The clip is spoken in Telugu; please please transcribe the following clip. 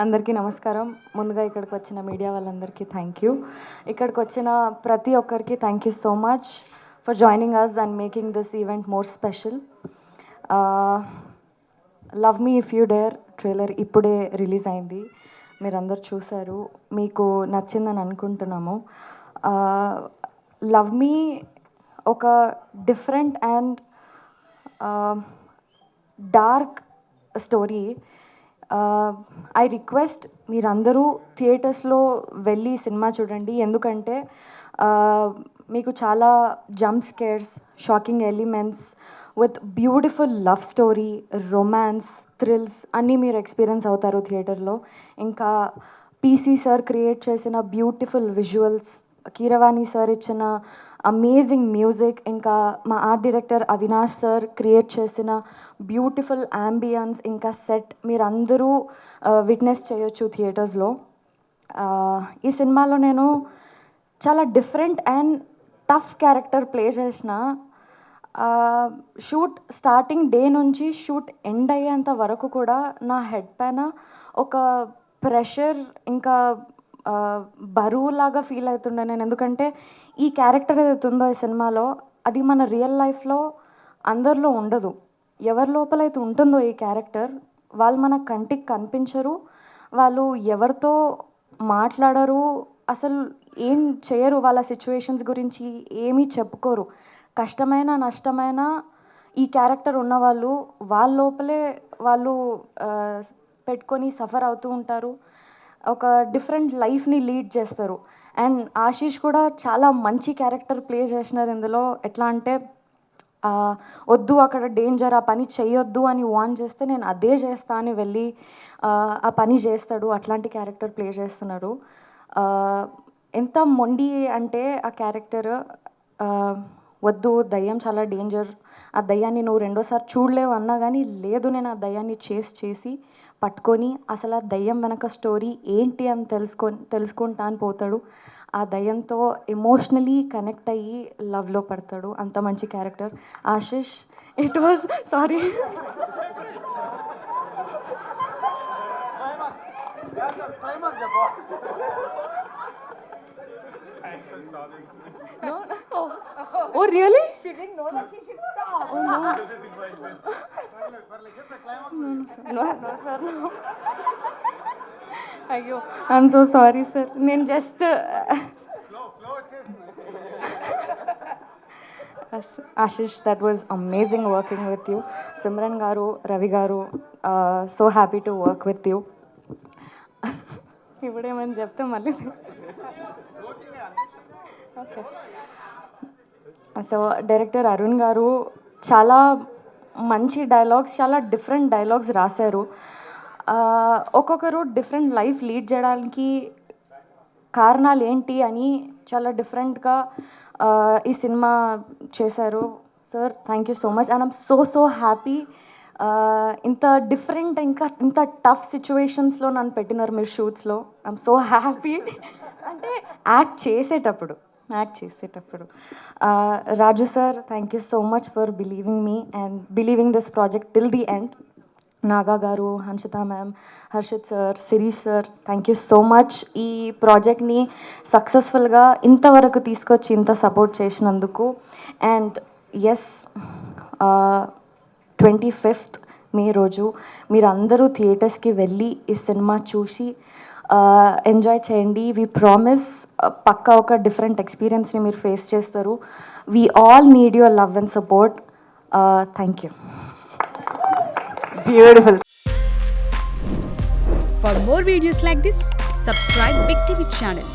అందరికీ నమస్కారం. ముందుగా ఇక్కడికి వచ్చిన మీడియా వాళ్ళందరికీ థ్యాంక్ యూ. ఇక్కడికి వచ్చిన ప్రతి ఒక్కరికి thank you so much for joining us and making this event more special. Love me if you dare trailer ఇప్పుడే రిలీజ్ అయింది. మీరందరూ చూశారు, మీకు నచ్చిందని అనుకుంటున్నాము. లవ్ మీ ఒక different and dark story. I request మీరందరూ థియేటర్స్లో వెళ్ళి సినిమా చూడండి. ఎందుకంటే మీకు చాలా jump scares, shocking elements with beautiful love story, romance, thrills అన్నీ మీరు ఎక్స్పీరియన్స్ అవుతారు థియేటర్లో. ఇంకా పీసీ సార్ క్రియేట్ చేసిన బ్యూటిఫుల్ విజువల్స్, కీరవాణి సార్ ఇచ్చిన అమేజింగ్ మ్యూజిక్, ఇంకా మా art director Avinash sir create చేసిన బ్యూటిఫుల్ యాంబియన్స్, ఇంకా సెట్ మీరందరూ విట్నెస్ చేయొచ్చు థియేటర్స్లో. ఈ సినిమాలో నేను చాలా different and tough character play చేసిన. షూట్ స్టార్టింగ్ డే నుంచి షూట్ ఎండ్ అయ్యేంత వరకు కూడా నా హెడ్ పైన ఒక ప్రెషర్, ఇంకా బరువులాగా ఫీల్ అవుతుండే నేను. ఎందుకంటే ఈ క్యారెక్టర్ ఏదైతే ఉందో ఈ సినిమాలో, అది మన రియల్ లైఫ్లో అందరిలో ఉండదు. ఎవరి లోపలైతే ఉంటుందో ఈ క్యారెక్టర్, వాళ్ళు మన కంటికి కనిపించరు, వాళ్ళు ఎవరితో మాట్లాడరు, అసలు ఏం చేయరు, వాళ్ళ సిచ్యువేషన్స్ గురించి ఏమీ చెప్పుకోరు. కష్టమైన నష్టమైన ఈ క్యారెక్టర్ ఉన్నవాళ్ళు వాళ్ళ లోపలే వాళ్ళు పెట్టుకొని సఫర్ అవుతూ ఉంటారు. ఒక డిఫరెంట్ లైఫ్ని లీడ్ చేస్తారు. అండ్ ఆశీష్ కూడా చాలా మంచి క్యారెక్టర్ ప్లే చేసినారు ఇందులో. ఎట్లా అంటే వద్దు అక్కడ డేంజర్, ఆ పని చేయొద్దు అని వార్న్ చేస్తే నేను అదే చేస్తా అని వెళ్ళి ఆ పని చేస్తాడు. అట్లాంటి క్యారెక్టర్ ప్లే చేస్తున్నారు. ఎంత మొండి అంటే ఆ క్యారెక్టర్, వద్దు దయ్యం చాలా డేంజర్, ఆ దయ్యాన్ని నువ్వు రెండోసారి చూడలేవు అన్నా కానీ లేదు, నేను ఆ దయ్యాన్ని చేసి పట్టుకొని అసలు ఆ దయ్యం వెనక స్టోరీ ఏంటి అని తెలుసుకుంటా అని పోతాడు. ఆ దయ్యంతో ఎమోషనలీ కనెక్ట్ అయ్యి లవ్లో పడతాడు. అంత మంచి character Ashish. It was sorry No, no. Oh, really? She didn't know that she should stop. Oh, no. No, no. అయ్యో, ఐఎమ్ సో సారీ సార్. నేను just Ashish, that was amazing working with you. Simran garu, Ravi garu, so happy to work with you. ఇప్పుడేమని చెప్తే మళ్ళీ ఓకే. సో డైరెక్టర్ అరుణ్ గారు చాలా మంచి డైలాగ్స్, చాలా డిఫరెంట్ డైలాగ్స్ రాశారు. ఒక్కొక్కరు డిఫరెంట్ లైఫ్ లీడ్ చేయడానికి కారణాలు ఏంటి అని చాలా డిఫరెంట్గా ఈ సినిమా చేశారు. Sir thank you so much. And I'm so happy. ఇంత డిఫరెంట్, ఇంకా ఇంత టఫ్ సిచ్యువేషన్స్లో నన్ను పెట్టినారు మీరు షూట్స్లో. I'm so happy. అంటే యాక్ట్ చేసేటప్పుడు Raju sir, thank you so much for believing me and believing this project till the end. Naga garu, Hanshita ma'am, Harshith sir, Shirish sir, thank you so much. ఈ ప్రాజెక్ట్ని సక్సెస్ఫుల్గా ఇంతవరకు తీసుకొచ్చి ఇంత సపోర్ట్ చేసినందుకు. అండ్ ఎస్, 25th మే రోజు మీరందరూ థియేటర్స్కి వెళ్ళి ఈ సినిమా చూసి ఎంజాయ్ చేయండి. వి ప్రామిస్ పక్కా ఒక డిఫరెంట్ ఎక్స్పీరియన్స్ని మీరు ఫేస్ చేస్తారు. We all need your love and support. Thank you. Beautiful. For more videos like this, subscribe Big TV channel.